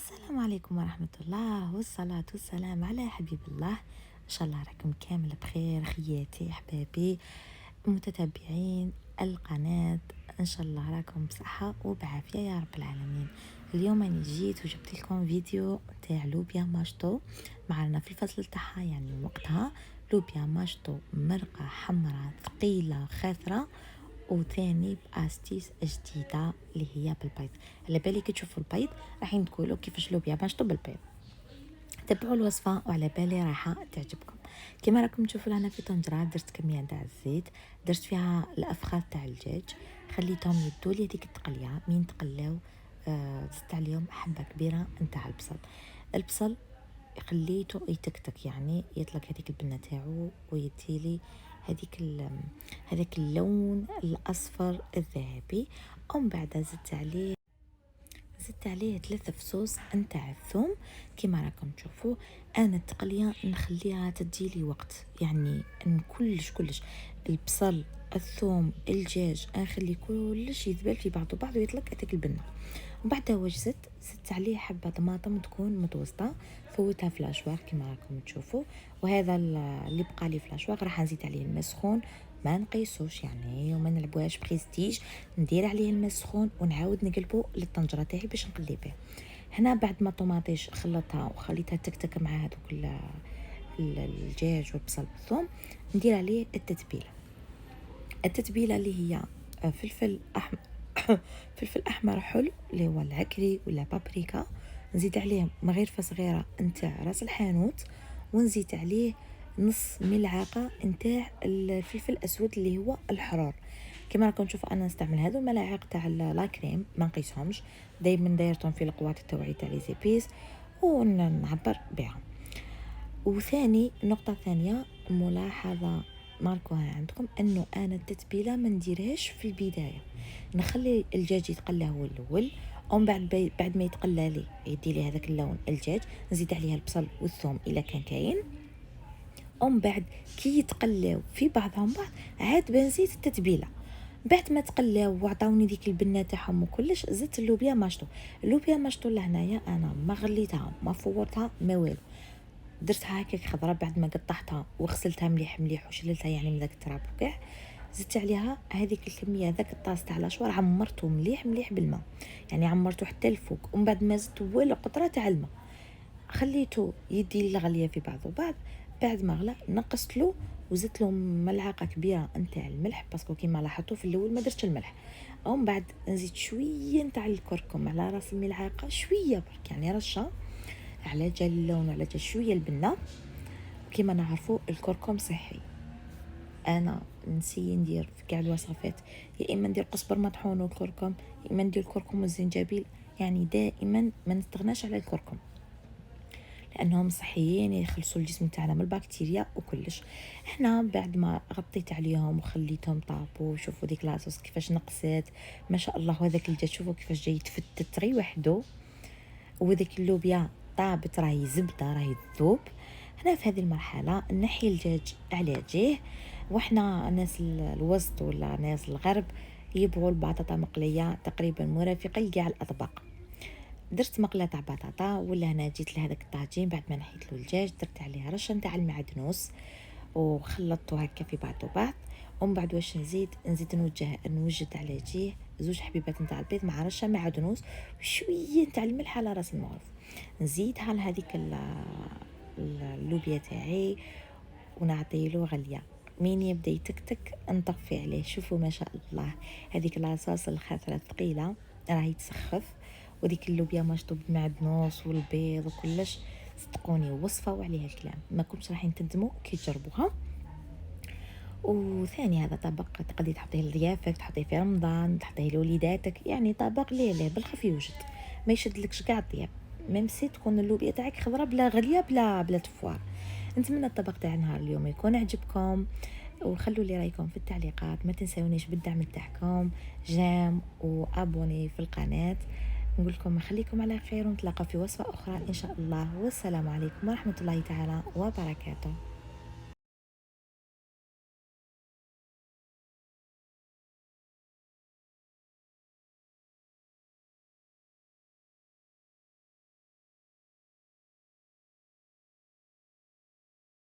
السلام عليكم ورحمة الله والصلاة والسلام على حبيب الله. إن شاء الله راكم كامل بخير خياتي أحبابي متتبعين القناة. إن شاء الله راكم بصحة وبعافية يا رب العالمين. اليوم أنا جيت وجبت لكم فيديو تاع لوبيا ماشطو معنا في الفصل تاعها، يعني وقتها لوبيا ماشطو مرقة حمراء ثقيلة خاثرة، وثاني باستيس جديده اللي هي بالبيض. على بالي كي تشوفوا البيض راح تقولوا كيفاش لوبيا ماشطو بالبيض. تبعوا الوصفه وعلى بالي راح تعجبكم. كما راكم تشوفوا هنا في طنجره درت كميه تاع الزيت، درت فيها الافخاذ تاع الدجاج، خليتهم يدوا لي هذيك التقليه. من تقلاو زدت عليهم حبه كبيره نتاع البصل خليته يتكتك، يعني يطلق هذيك البنه تاعو ويديلي هذاك اللون الاصفر الذهبي. ومن بعد زدت عليه 3 فصوص نتاع الثوم. كما راكم تشوفوا انا التقليه نخليها تديلي وقت، يعني ان كلش البصل الثوم الدجاج نخلي كلش يذبل في بعضه ويطلق هذيك البنه. ومن بعد واش زدت عليه حبه طماطم تكون متوسطه، فوتها في لاشواغ كما راكم تشوفوا. وهذا اللي بقى لي في لاشواغ راح نزيد عليه الماء سخون، ما نقيسوش يعني وما نلعبوهاش بريستيج. ندير عليه الماء سخون ونعاود نقلبه للطنجره تاعي باش نقلي به. هنا بعد ما طوماطيش خلطها وخليتها تكتك مع هذوك الدجاج والبصل والثوم، ندير عليه التتبيله اللي هي فلفل احمر فلفل احمر حلو اللي هو العكري ولا بابريكا، نزيد عليه مغرفه صغيره نتاع راس الحانوت، ونزيد عليه نص ملعقه نتاع الفلفل الاسود اللي هو الحرور. كما راكم تشوفوا انا نستعمل هذو الملاعق تاع لا كريم، ما نقيسهمش، دائما دايرتهم في القوات التوعيه تاع لي زيبيس ونعبر بها. وثاني نقطه ثانيه ملاحظه ماركوها عندكم، انه انا التتبيله ما نديرهاش في البدايه، نخلي الدجاج يتقلى هو الاول، ومن بعد ما يتقلى لي يدي لي هذاك اللون الدجاج نزيد عليها البصل والثوم الا كان كاين. ومن بعد كي يتقلاو في بعضهم بعض عاد بنزيد التتبيله. بعد ما تقلاو وعطاوني ديك البنه تاعهم وكلش، زدت اللوبيا ماشطو لهنايا انا ما غليتها ما فورتها ما والو، درتها هكاك خضره بعد ما قطعتها وغسلتها مليح وشللتها يعني من داك التراب وكاع. زدت عليها هذيك الكميه ذاك الطاس تاع لاشوار عمرته مليح بالماء، يعني عمرته حتى الفوق. ومن بعد ما زدت ولا قطره تاع الماء خليته يدي الغليه في بعض. بعد ما غلا نقصت له وزدت له ملعقه كبيره نتاع الملح، باسكو كيما لاحظتوا في الاول ما درتش الملح. ومن بعد نزيد شويه نتاع الكركم على راس الملعقه، شويه برك يعني رشه، على جال اللون وعلى جال شويه البنه. كيما نعرفوا الكركم صحي، انا نسي ندير في كاع الوصفات يا اما ندير قزبر مطحون والكركم، يا اما ندير الكركم والزنجبيل، يعني دائما ما نستغناش على الكركم لانهم صحيين يخلصوا الجسم تاعنا من البكتيريا وكلش. هنا بعد ما غطيت عليهم وخليتهم طابوا، شوفوا ديك لاصوص كيفاش نقصت ما شاء الله. وهذاك الدجاج شوفوا كيفاش جاي يتفتت غير وحده، وذيك اللوبيا طابت راهي زبده راهي تذوب. هنا في هذه المرحله نحي الدجاج على جهه، وحنا ناس الوسط ولا ناس الغرب يبغوا البطاطا مقليه تقريبا مرافقه لكاع الاطباق. درت مقله تاع بطاطا، ولا هنا جيت لهذاك الطاجين بعد ما نحيت له الدجاج درت عليه رشه نتاع المعدنوس وخلطته هكا في بعض. ومن بعد واش نزيد نوجد على جيه 2 حبيبات نتاع البيض مع رشه معدنوس وشويه نتاع الملح على راس المغرف. نزيدها لهذيك اللوبيا تاعي ونعطي له غليه. مين يبدا يتكتك نطفي عليه. شوفوا ما شاء الله هذيك لاصوص الخضره الثقيله راهي تسخف، وديك اللوبيا مشطوب بالمعدنوس والبيض وكلش. صدقوني وصفه وعليها الكلام، ما كنتش راح تندموا كي تجربوها. وثاني هذا طبق تقدري تحطيه لضيافك، تحطيه في رمضان، تحطيه لوليداتك، يعني طبق ليه بالخف يوجد ما يشدلكش كاع الضياف. ميمسي تكون اللوبيا تاعك خضره بلا غليه بلا تفوار. نتمنى الطبق تاع نهار اليوم يكون عجبكم، وخلوا لي رايكم في التعليقات. ما تنسونيش بالدعم تاعكم، جيم وابوني في القناه. نقول لكم خليكم على خير، ونتلاقى في وصفه اخرى ان شاء الله، والسلام عليكم ورحمه الله تعالى وبركاته.